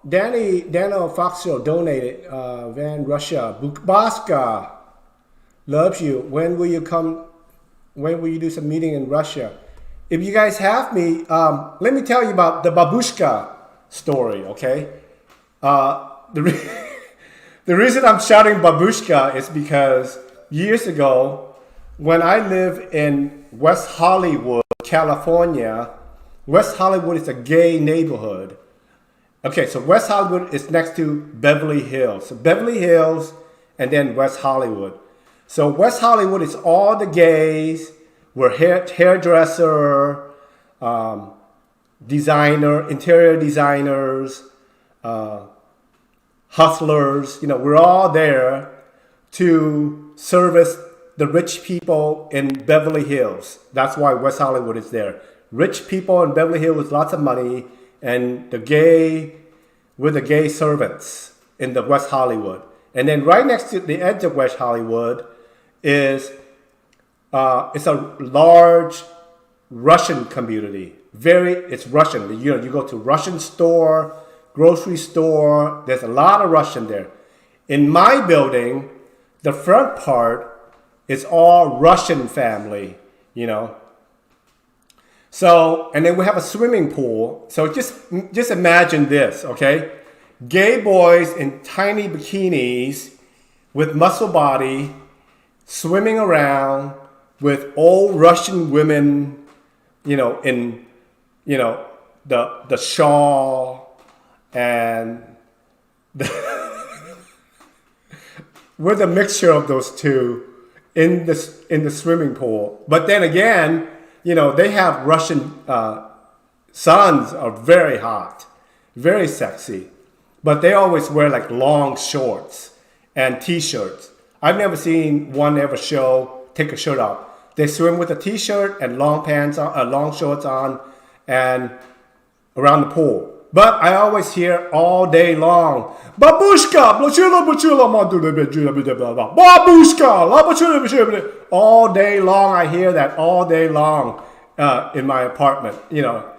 Daniel Foxfield donated. VaN Russia. Bukbaska loves you. When will you come? When will you do some meeting in Russia? If you guys have me, let me tell you about the babushka story, okay? The reason I'm shouting babushka is because years ago, when I lived in West Hollywood, California, West Hollywood is a gay neighborhood. Okay, so West Hollywood is next to Beverly Hills. So Beverly Hills and then West Hollywood. So West Hollywood is all the gays. We're hairdresser, designer, interior designers, hustlers. You know, we're all there to service the rich people in Beverly Hills. That's why West Hollywood is there. Rich people in Beverly Hills with lots of money, and we're the gay servants in the West Hollywood. And then right next to the edge of West Hollywood is it's a large Russian community. It's Russian. You know, you go to Russian store, grocery store. There's a lot of Russian there. In my building, the front part is all Russian family. You know. So, and then we have a swimming pool. So just imagine this, okay? Gay boys in tiny bikinis with muscle body swimming around with old Russian women, you know, in, you know, the shawl and with a mixture of those two in the swimming pool. But then again, you know, they have Russian sons are very hot, very sexy, but they always wear like long shorts and t-shirts. I've never seen one ever take a shirt off. They swim with a t-shirt and long pants on, long shorts on, and around the pool. But I always hear all day long, babushka, babushka, all day long. I hear that all day long in my apartment, you know.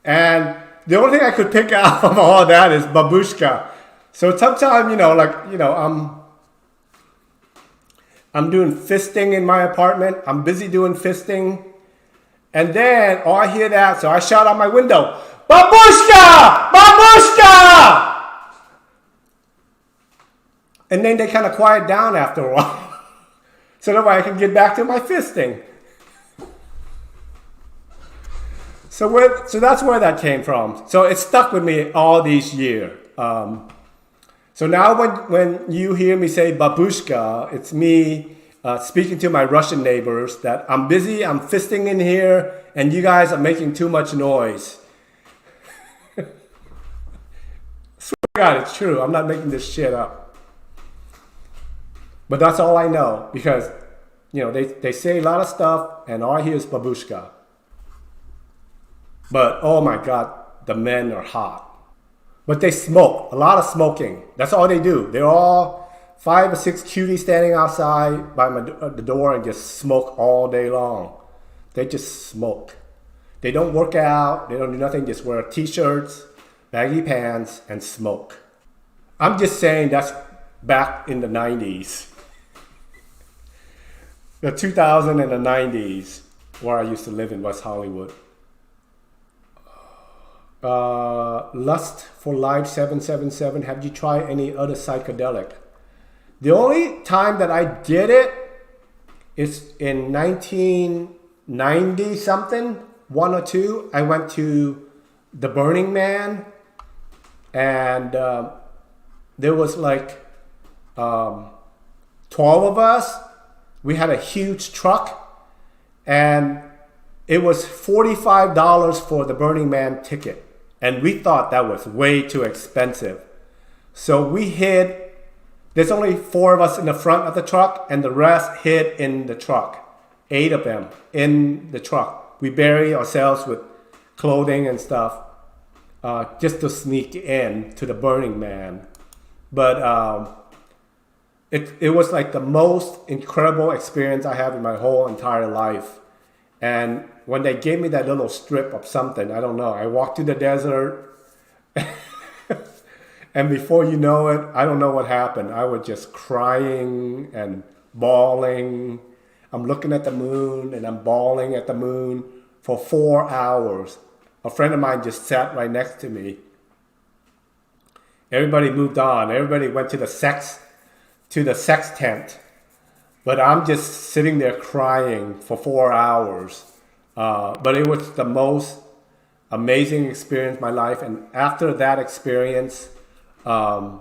And the only thing I could pick out from all that is babushka. So sometimes, you know, like, you know, I'm doing fisting in my apartment. I'm busy doing fisting. And then, I hear that, so I shout out my window, babushka! Babushka! And then they kind of quiet down after a while. So that way I can get back to my fisting. So that's where that came from. So it stuck with me all these years. So now when you hear me say babushka, it's me speaking to my Russian neighbors that I'm busy, I'm fisting in here, and you guys are making too much noise. Swear to God, it's true. I'm not making this shit up. But that's all I know because, you know, they say a lot of stuff and all I hear is babushka. But oh my God, the men are hot. But they smoke, a lot of smoking. That's all they do. They're all 5 or 6 cuties standing outside by the door and just smoke all day long. They just smoke. They don't work out. They don't do nothing. Just wear t-shirts, baggy pants, and smoke. I'm just saying that's back in the 90s. The 2000 and the 90s, where I used to live in West Hollywood. Lust for Life 777. Have you tried any other psychedelic? The only time that I did it is in 1990 something, 1 or 2. I went to the Burning Man, and there was like 12 of us. We had a huge truck, and it was $45 for the Burning Man ticket. And we thought that was way too expensive. So we hid, there's only 4 of us in the front of the truck, and the rest hid in the truck. 8 of them in the truck. We bury ourselves with clothing and stuff just to sneak in to the Burning Man. But it was like the most incredible experience I have in my whole entire life. And when they gave me that little strip of something, I don't know, I walked through the desert. And before you know it, I don't know what happened. I was just crying and bawling. I'm looking at the moon and I'm bawling at the moon for 4 hours. A friend of mine just sat right next to me. Everybody moved on. Everybody went to the sex tent. But I'm just sitting there crying for 4 hours. But it was the most amazing experience of my life. And after that experience, I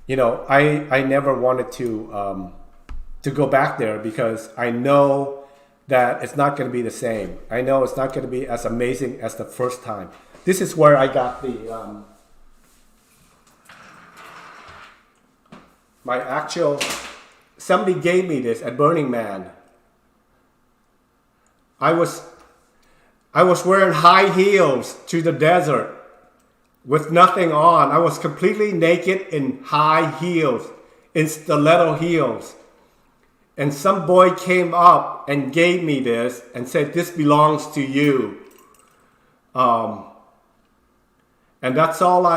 never wanted to go back there because I know that it's not going to be the same. I know it's not going to be as amazing as the first time. This is where I got the my actual. Somebody gave me this at Burning Man. I was wearing high heels to the desert with nothing on. I was completely naked in high heels, in stiletto heels. And some boy came up and gave me this and said, "This belongs to you." And that's all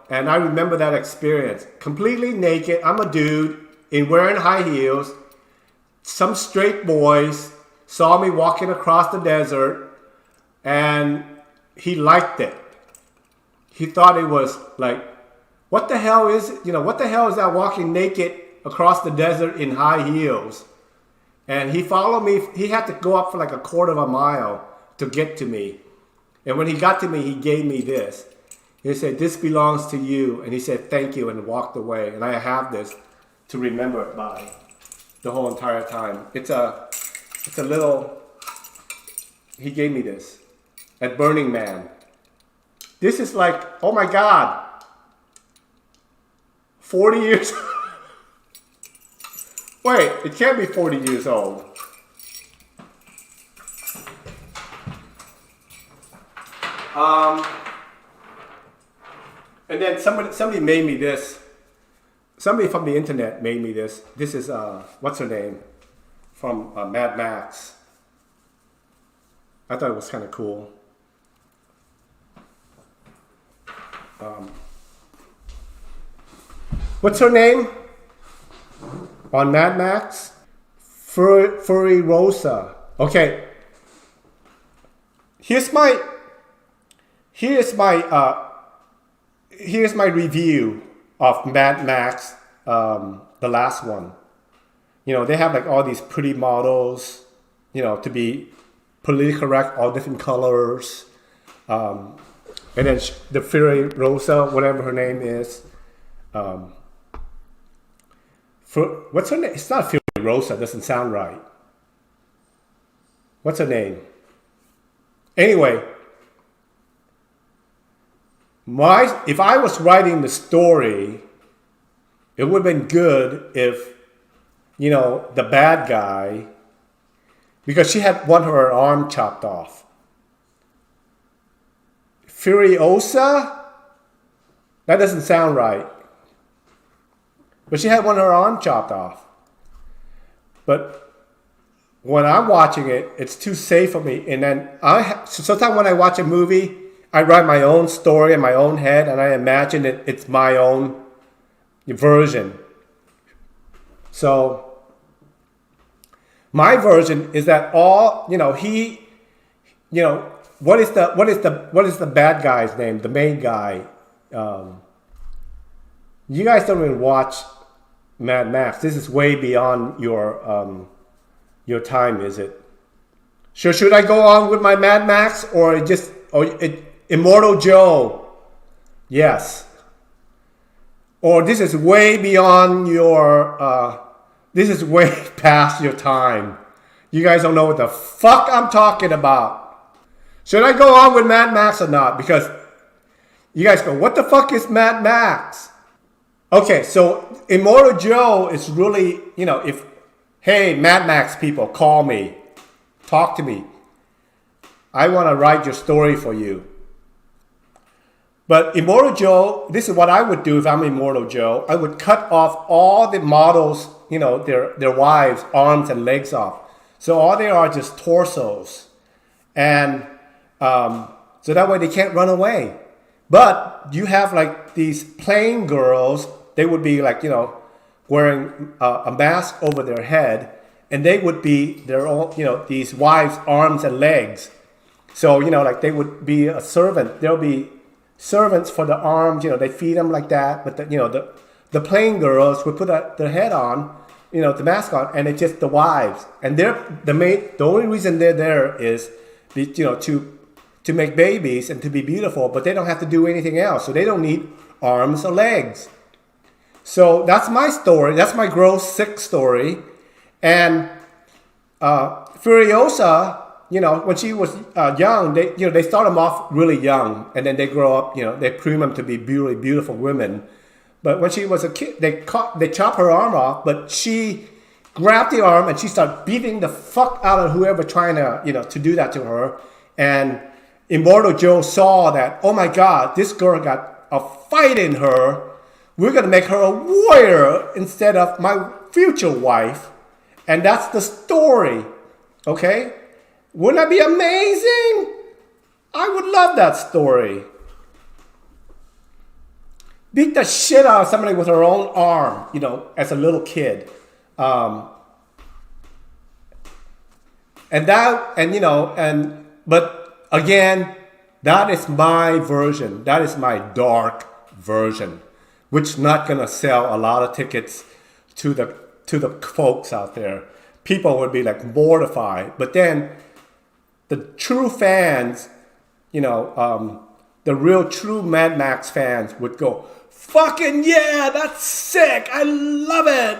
and I remember that experience. Completely naked, I'm a dude in wearing high heels. Some straight boys saw me walking across the desert and he liked it. He thought it was like, what the hell is that walking naked across the desert in high heels? And he followed me. He had to go up for like a quarter of a mile to get to me. And when he got to me, he gave me this. He said, "This belongs to you." And he said, "Thank you," and walked away. And I have this to remember it by the whole entire time. It's a little, he gave me this at Burning Man. This is like, oh my God, 40 years. Wait, it can't be 40 years old. And then somebody made me this. Somebody from the internet made me this. This is, what's her name? From Mad Max. I thought it was kind of cool. What's her name? On Mad Max? Furry Rosa. Okay. Here's my review of Mad Max, the last one. They have like all these pretty models, to be politically correct, all different colors. And then the Furry Rosa, whatever her name is. What's her name? It's not Furry Rosa, doesn't sound right. What's her name? Anyway, if I was writing the story, it would have been good if, the bad guy, because she had her arm chopped off. Furiosa? That doesn't sound right. But she had her arm chopped off. But when I'm watching it, it's too safe for me. And then sometimes when I watch a movie, I write my own story in my own head, and I imagine it's my own version. So my version is that what is the bad guy's name? The main guy. You guys don't even watch Mad Max. This is way beyond your time, is it? Should I go on with my Mad Max or Immortal Joe? Yes. Or this is way beyond this is way past your time. You guys don't know what the fuck I'm talking about. Should I go on with Mad Max or not? Because you guys go, what the fuck is Mad Max? Okay, so Immortal Joe is really, hey, Mad Max people, call me. Talk to me. I want to write your story for you. But Immortal Joe, this is what I would do if I'm Immortal Joe. I would cut off all the models, their wives' arms and legs off. So all they are just torsos. And so that way they can't run away. But you have like these plain girls, they would be like, wearing a mask over their head, and they would be their own, these wives' arms and legs. So, like they would be a servant. There'll be servants for the arms, they feed them like that. But, the plain girls would put their head on, the mask on, and it's just the wives. And the only reason they're there is, to make babies and to be beautiful, but they don't have to do anything else. So they don't need arms or legs. So that's my story. That's my gross sick story. And Furiosa, when she was young, they start them off really young, and then they grow up. They prune them to be really beautiful women. But when she was a kid, they chop her arm off, but she grabbed the arm and she started beating the fuck out of whoever trying to do that to her. And Immortal Joe saw that, oh my God, this girl got a fight in her. We're going to make her a warrior instead of my future wife. And that's the story. Okay? Wouldn't that be amazing? I would love that story. Beat the shit out of somebody with her own arm, as a little kid. But again, that is my version. That is my dark version, which not gonna sell a lot of tickets to the folks out there. People would be like mortified. But then the true fans, the real true Mad Max fans would go, fucking yeah, that's sick. I love it,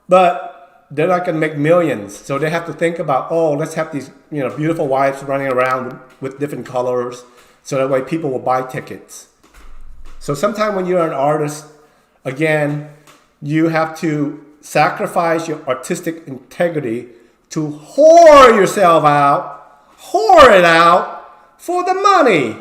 But they're not going to make millions. So they have to think about, let's have these, beautiful wives running around with different colors. So that way people will buy tickets. So sometime when you're an artist, again, you have to sacrifice your artistic integrity to whore yourself out, whore it out for the money.